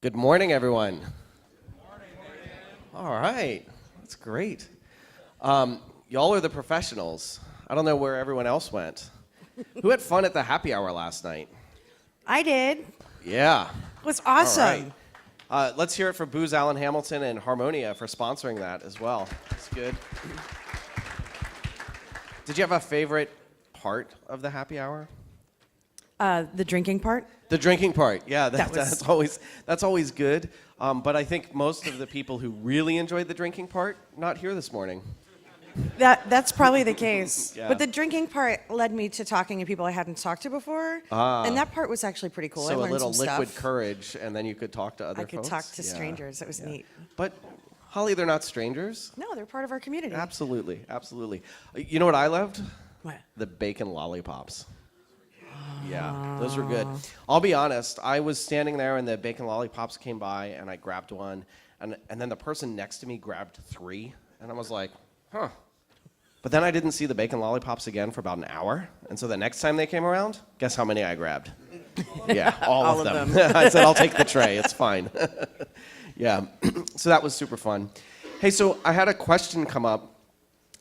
Good morning, everyone. All right, that's great. Y'all are the professionals. I don't know where everyone else went. Who had fun at the happy hour last night? I did. Yeah. It was awesome. All right. Let's hear it for Booz Allen Hamilton and Harmonia for sponsoring that as well. It's good. Did you have a favorite part of the happy hour? The drinking part? The drinking part, yeah, That that's always good. But I think most of the people who really enjoyed the drinking part not here this morning. That's probably the case. Yeah. But the drinking part led me to talking to people I hadn't talked to before. And that part was actually pretty cool. I So a learned little some liquid stuff. courage, and then you could talk to other I could folks. talk to Yeah. strangers. It was neat. But Holly, they're not strangers. No, they're part of our community. Absolutely, absolutely. You know what I loved? What? The bacon lollipops. Yeah, those were good. I'll be honest, I was standing there and the bacon lollipops came by and I grabbed one and then the person next to me grabbed 3 and I was like, huh. But then I didn't see the bacon lollipops again for about an hour, and so the next time they came around, guess how many I grabbed? Yeah, all of them. I said, I'll take the tray, it's fine. Yeah, so that was super fun. Hey, so I had a question come up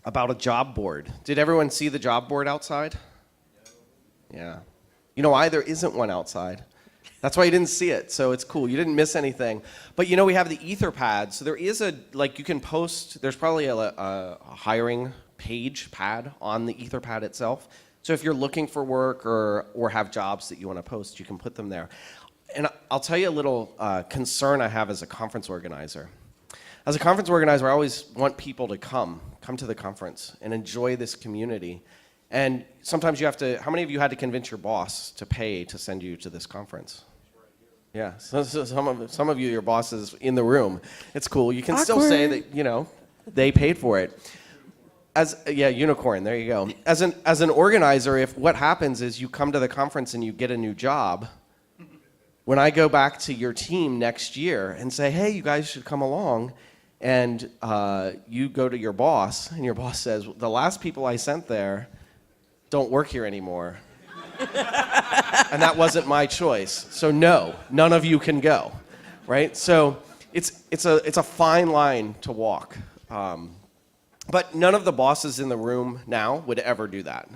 about a job board. Did everyone see the job board outside? Yeah. You know why? There isn't one outside. That's why you didn't see it, so it's cool. You didn't miss anything. But you know, we have the ether pad, so there is you can post, there's probably a hiring pad on the ether pad itself. So if you're looking for work or have jobs that you want to post, you can put them there. And I'll tell you a little concern I have as a conference organizer. As a conference organizer, I always want people to come to the conference and enjoy this community. And sometimes you have to, how many of you had to convince your boss to pay to send you to this conference? Yeah, so some of you, your boss is in the room. It's cool. You can still say that, you know, they paid for it. Unicorn, there you go. As an organizer, if what happens is you come to the conference and you get a new job, when I go back to your team next year and say, hey, you guys should come along, and you go to your boss, and your boss says, the last people I sent there don't work here anymore. And that wasn't my choice. So no, none of you can go, right? So it's a fine line to walk. But none of the bosses in the room now would ever do that,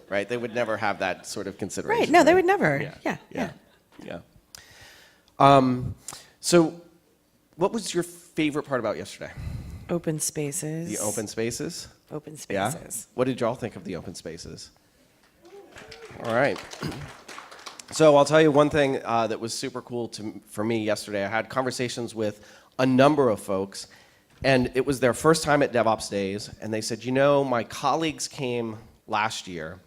right? They would never have that sort of consideration. Right. No, they would never. Yeah. So what was your favorite part about yesterday? Open spaces. The open spaces? Open Yeah? spaces. What did y'all think of the open spaces? All right. So I'll tell you one thing that was super cool for me yesterday. I had conversations with a number of folks, and it was their first time at DevOps Days, and they said, you know, my colleagues came last year,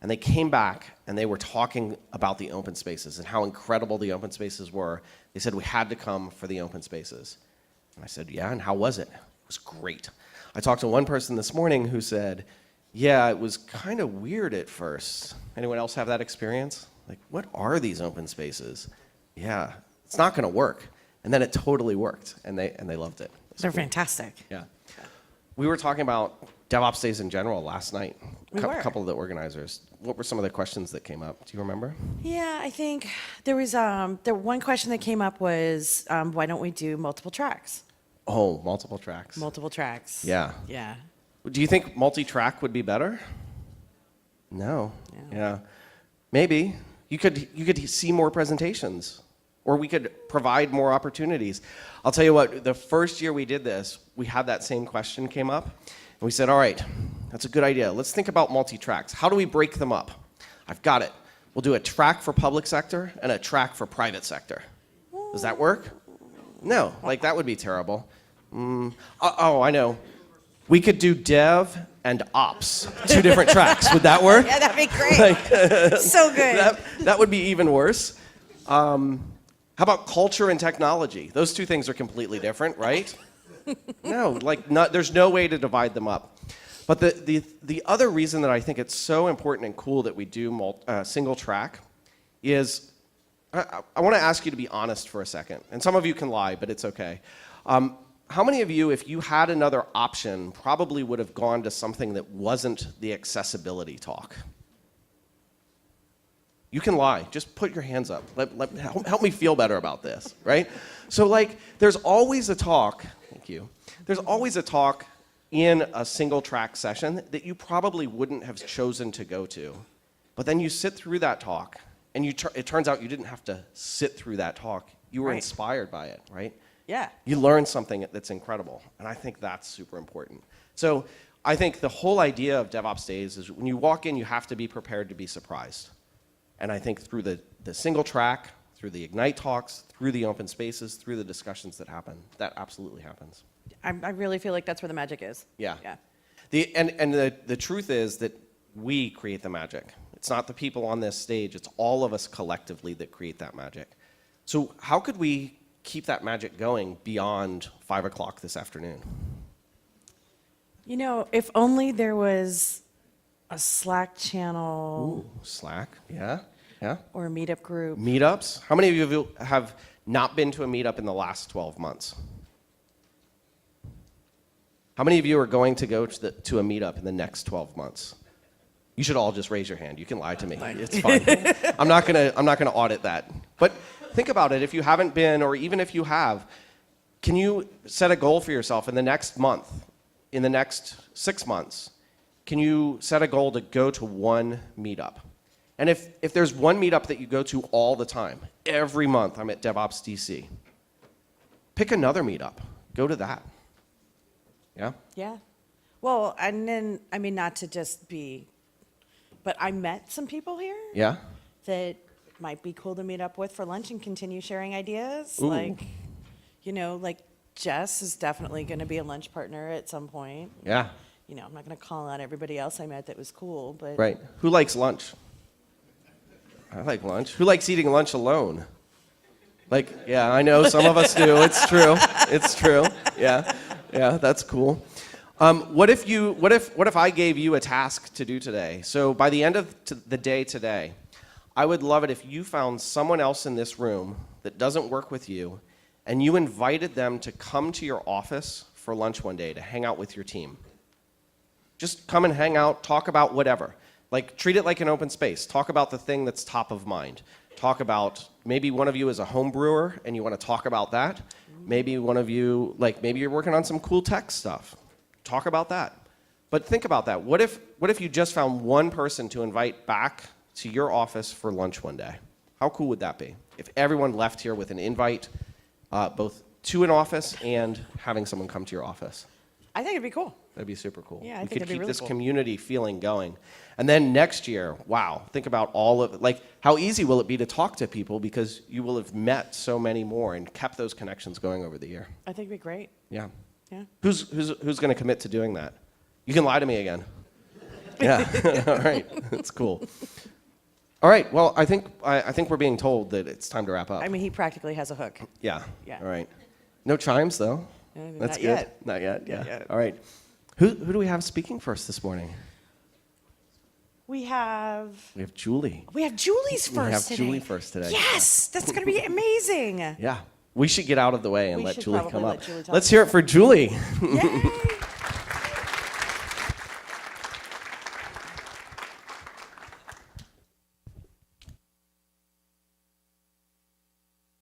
and they came back, and they were talking about the open spaces and how incredible the open spaces were. They said, we had to come for the open spaces. And I said, yeah, and how was it? It was great. I talked to one person this morning who said, yeah, it was kind of weird at first. Anyone else have that experience? Like, what are these open spaces? Yeah, it's not going to work. And then it totally worked, and they loved it. They're fantastic. Yeah. We were talking about DevOps Days in general last night. We were. A couple of the organizers. What were some of the questions that came up? Do you remember? Yeah, I think there was the one question that came up was why don't we do multiple tracks? Oh, multiple tracks. Multiple tracks. Yeah. Yeah. Do you think multi-track would be better? No. Yeah. Maybe. You could see more presentations, or we could provide more opportunities. I'll tell you what, the first year we did this, we had that same question came up, and we said, all right, that's a good idea. Let's think about multi-tracks. How do we break them up? I've got it. We'll do a track for public sector and a track for private sector. Does that work? No, like that would be terrible. Oh, I know. We could do dev and ops, 2 different tracks. Would that work? Yeah, that'd be great. So good. That would be even worse. How about culture and technology? Those 2 things are completely different, right? No, there's no way to divide them up. But the other reason that I think it's so important and cool that we do single track is, I want to ask you to be honest for a second. And some of you can lie, but it's okay. How many of you, if you had another option, probably would have gone to something that wasn't the accessibility talk? You can lie. Just put your hands up. Help me feel better about this, right? So like, there's always a talk. Thank you. There's always a talk in a single track session that you probably wouldn't have chosen to go to, but then you sit through that talk, and it turns out you didn't have to sit through that talk. You were Right. inspired by it, right? Yeah. You learn something that's incredible, and I think that's super important. So I think the whole idea of DevOps Days is when you walk in, you have to be prepared to be surprised. And I think through the single track, through the Ignite talks, through the open spaces, through the discussions that happen, that absolutely happens. I really feel like that's where the magic is. Yeah. Yeah. The truth is that we create the magic. It's not the people on this stage, it's all of us collectively that create that magic. So how could we keep that magic going beyond 5 o'clock this afternoon? You know, if only there was a Slack channel Ooh, Slack, yeah, yeah. or a meetup group. Meetups. How many of you have not been to a meetup in the last 12 months? How many of you are going to go to a meetup in the next 12 months? You should all just raise your hand. You can lie to me. It's fine. I'm not gonna audit that. But think about it. If you haven't been, or even if you have, can you set a goal for yourself in the next month, in the next 6 months? Can you set a goal to go to one meetup? And if there's one meetup that you go to all the time, every month I'm at DevOps DC, pick another meetup. Go to that. Yeah? Yeah. Well, and then, I mean, not to just be, but I met some people here Yeah? that might be cool to meet up with for lunch and continue sharing ideas. Ooh. Like, you know, like Jess is definitely going to be a lunch partner at some point. Yeah. You know, I'm not going to call out everybody else I met that was cool, but. Right. Who likes lunch? I like lunch. Who likes eating lunch alone? Like, yeah, I know some of us do. It's true. It's true. Yeah. Yeah, that's cool. What if I gave you a task to do today? So by the end of the day today, I would love it if you found someone else in this room that doesn't work with you, and you invited them to come to your office for lunch one day to hang out with your team. Just come and hang out, talk about whatever. Like, treat it like an open space. Talk about the thing that's top of mind. Talk about, maybe one of you is a home brewer and you want to talk about that. Maybe one of you, like, maybe you're working on some cool tech stuff. Talk about that. But think about that. What if you just found one person to invite back to your office for lunch one day? How cool would that be? If everyone left here with an invite, both to an office and having someone come to your office. I think it'd be cool. That'd be super cool. Yeah, I we think could it'd be keep really this cool. community feeling going. And then next year, wow, think about all of, like, how easy will it be to talk to people because you will have met so many more and kept those connections going over the year. I think it'd be great. Yeah. Yeah. Who's going to commit to doing that? You can lie to me again. Yeah. All right. That's cool. All right. Well, I think we're being told that it's time to wrap up. I mean, he practically has a hook. Yeah. Yeah. All right. No chimes though. That's Not good. yet. Not yet. Yeah. Not yet. All right. Who do we have speaking for us this morning? We have Julie. Julie's first We have today. Julie first today. Yes, that's going to be amazing. Yeah. We should get out of the way and We let should Julie probably come let up. Julie talk. Let's hear it for Julie. Yay.